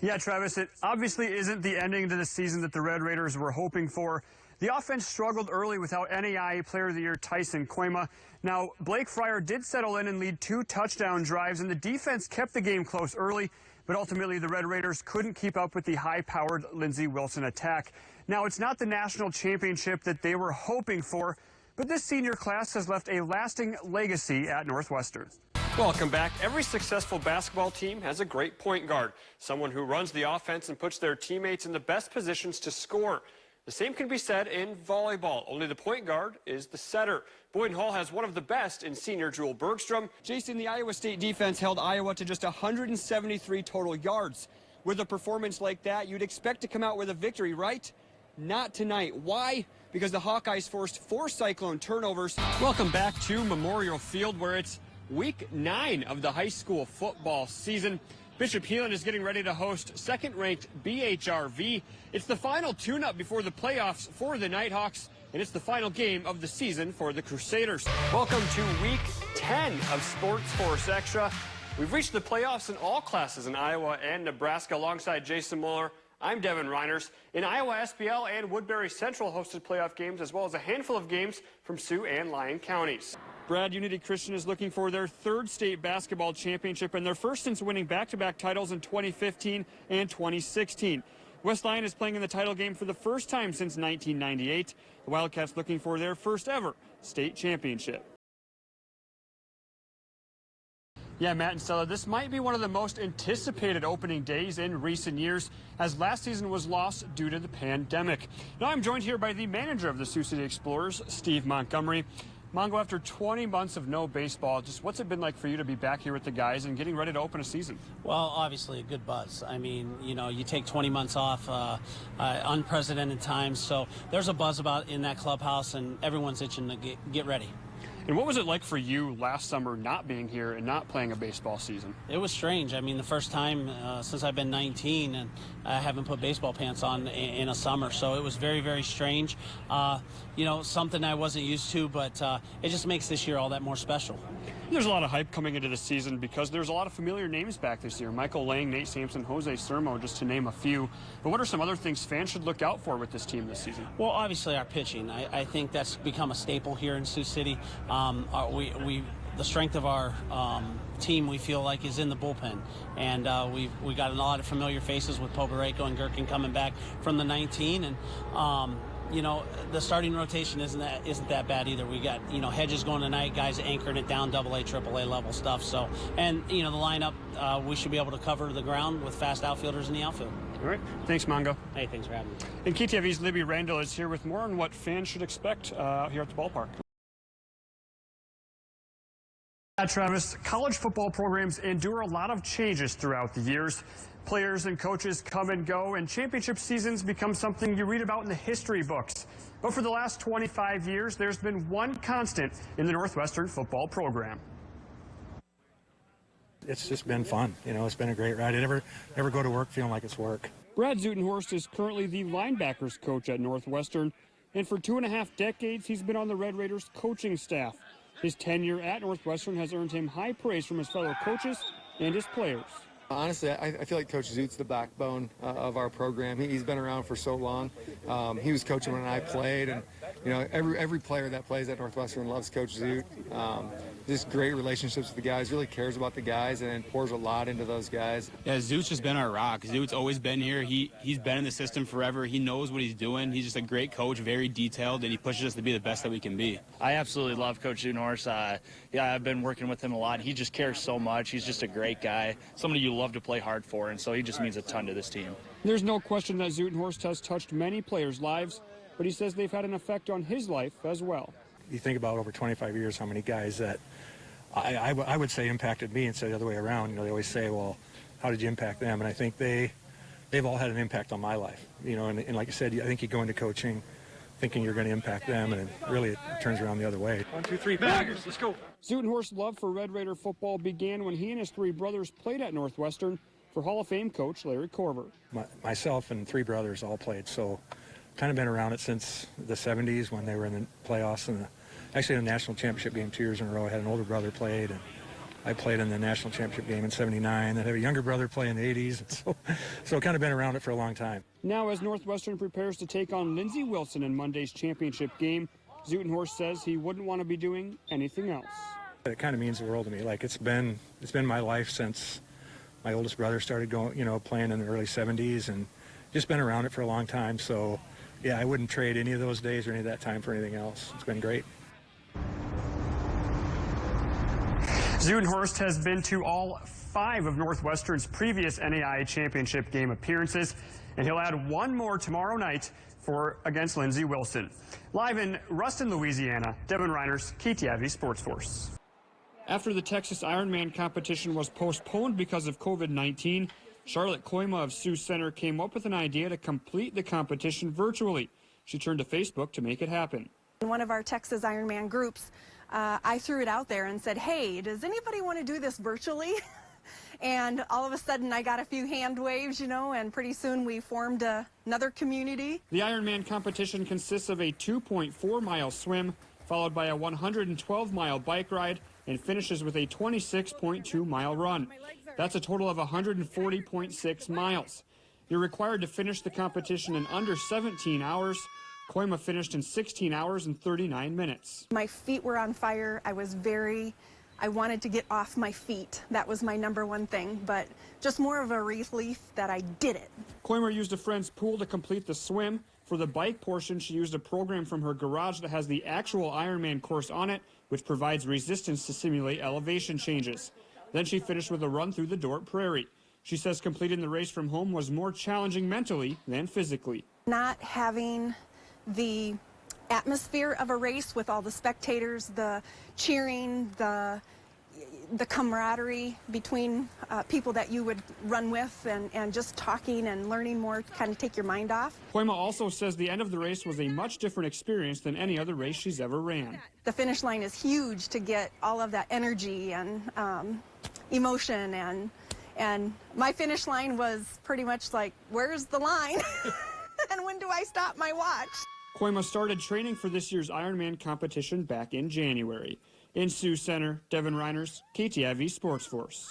Yeah, Travis, it obviously isn't the ending to the season that the Red Raiders were hoping for. The offense struggled early without NAIA Player of the Year Tyson Quema. Now, Blake Fryer did settle in and lead 2 touchdown drives, and the defense kept the game close early, but ultimately the Red Raiders couldn't keep up with the high-powered Lindsey Wilson attack. Now, it's not the national championship that they were hoping for, but this senior class has left a lasting legacy at Northwestern. Welcome back. Every successful basketball team has a great point guard, someone who runs the offense and puts their teammates in the best positions to score. The same can be said in volleyball, only the point guard is the setter. Boynton Hall has one of the best in senior Jewel Bergstrom. Jason, the Iowa State defense held Iowa to just 173 total yards. With a performance like that, you'd expect to come out with a victory, right? Not tonight. Why? Because the Hawkeyes forced 4 Cyclone turnovers. Welcome back to Memorial Field, where it's week 9 of the high school football season. Bishop Heelan is getting ready to host second-ranked BHRV. It's the final tune-up before the playoffs for the Nighthawks, and it's the final game of the season for the Crusaders. Welcome to week 10 of Sports Force Extra. We've reached the playoffs in all classes in Iowa and Nebraska. Alongside Jason Mueller, I'm Devin Reiners. In Iowa, SPL and Woodbury Central hosted playoff games, as well as a handful of games from Sioux and Lyon counties. Brad, Unity Christian is looking for their 3rd state basketball championship and their first since winning back-to-back titles in 2015 and 2016. West Lyon is playing in the title game for the first time since 1998. The Wildcats looking for their first ever state championship. Yeah, Matt and Stella, this might be one of the most anticipated opening days in recent years, as last season was lost due to the pandemic. Now I'm joined here by the manager of the Sioux City Explorers, Steve Montgomery. Mongo, after 20 months of no baseball, just what's it been like for you to be back here with the guys and getting ready to open a season? Well, obviously a good buzz. I mean, you know, you take 20 months off, unprecedented times, so there's a buzz about in that clubhouse, and everyone's itching to get ready. And what was it like for you last summer not being here and not playing a baseball season? It was strange. I mean, the first time since I've been 19, and I haven't put baseball pants on in a summer, so it was very, very strange. You know, something I wasn't used to, but it just makes this year all that more special. There's a lot of hype coming into the season because there's a lot of familiar names back this year. Michael Lang, Nate Sampson, Jose Sermo, just to name a few. But what are some other things fans should look out for with this team this season? Well, obviously our pitching. I think that's become a staple here in Sioux City. The strength of our team, we feel like, is in the bullpen, and we got a lot of familiar faces with Pogareko and Gherkin coming back from the 19, and you know, the starting rotation isn't that bad either. We got, you know, Hedges going tonight, guys anchoring it down, AA, AAA level stuff. So, and you know, the lineup, we should be able to cover the ground with fast outfielders in the outfield. All right, thanks, Mongo. Hey, thanks for having me. And KTV's Libby Randall is here with more on what fans should expect out here at the ballpark. Travis, college football programs endure a lot of changes throughout the years. Players and coaches come and go, and championship seasons become something you read about in the history books. But for the last 25 years, there's been one constant in the Northwestern football program. It's just been fun. You know, it's been a great ride. I never go to work feeling like it's work. Brad Zutenhorst is currently the linebackers coach at Northwestern, and for 2.5 decades, he's been on the Red Raiders coaching staff. His tenure at Northwestern has earned him high praise from his fellow coaches and his players. Honestly, I feel like Coach Zoot's the backbone of our program. He's been around for so long. He was coaching when I played, and you know, every player that plays at Northwestern loves Coach Zoot. Just great relationships with the guys, really cares about the guys, and pours a lot into those guys. Yeah, Zoot's just been our rock. Zoot's always been here. He's been in the system forever. He knows what he's doing. He's just a great coach, very detailed, and he pushes us to be the best that we can be. I absolutely love Coach Zutenhorst. Yeah, I've been working with him a lot. He just cares so much. He's just a great guy, somebody you love to play hard for, and so he just means a ton to this team. There's no question that Zutenhorst has touched many players' lives, but he says they've had an effect on his life as well. You think about over 25 years how many guys that I would say impacted me instead of the other way around. You know, they always say, well, how did you impact them? And I think they've all had an impact on my life. You know, and like I said, I think you go into coaching thinking you're going to impact them, and really it turns around the other way. 1, 2, 3, baggers, let's go. Zutenhorst's love for Red Raider football began when he and his 3 brothers played at Northwestern for Hall of Fame coach Larry Korver. Myself and 3 brothers all played, so kind of been around it since the 70s when they were in the playoffs and actually in the national championship game 2 years in a row. I had an older brother played, and I played in the national championship game in '79. I have a younger brother playing in the '80s, so kind of been around it for a long time. Now, as Northwestern prepares to take on Lindsey Wilson in Monday's championship game, Zutenhorst says he wouldn't want to be doing anything else. It kind of means the world to me. Like it's been my life since my oldest brother started going, playing in the early '70s, and just been around it for a long time. So, yeah, I wouldn't trade any of those days or any of that time for anything else. It's been great. Zutenhorst has been to all 5 of Northwestern's previous NAIA championship game appearances, and he'll add one more tomorrow night against Lindsey Wilson. Live in Ruston, Louisiana, Devin Reiners, KTIV Sports Force. After the Texas Ironman competition was postponed because of COVID-19, Charlotte Koima of Sioux Center came up with an idea to complete the competition virtually. She turned to Facebook to make it happen. In one of our Texas Ironman groups, I threw it out there and said, hey, does anybody want to do this virtually? And all of a sudden I got a few hand waves, and pretty soon we formed another community. The Ironman competition consists of a 2.4-mile swim, followed by a 112-mile bike ride, and finishes with a 26.2-mile run. That's a total of 140.6 miles. You're required to finish the competition in under 17 hours. Koima finished in 16 hours and 39 minutes. My feet were on fire. I wanted to get off my feet. That was my number one thing, but just more of a relief that I did it. Koima used a friend's pool to complete the swim. For the bike portion, she used a program from her garage that has the actual Ironman course on it, which provides resistance to simulate elevation changes. Then she finished with a run through the Dordt Prairie. She says completing the race from home was more challenging mentally than physically. Not having the atmosphere of a race with all the spectators, the cheering, the camaraderie between people that you would run with, and just talking and learning more to kind of take your mind off. Koima also says the end of the race was a much different experience than any other race she's ever ran. The finish line is huge to get all of that energy and emotion, and my finish line was pretty much like, where's the line? And when do I stop my watch? Koima started training for this year's Ironman competition back in January. In Sioux Center, Devin Reiners, KTIV Sports Force.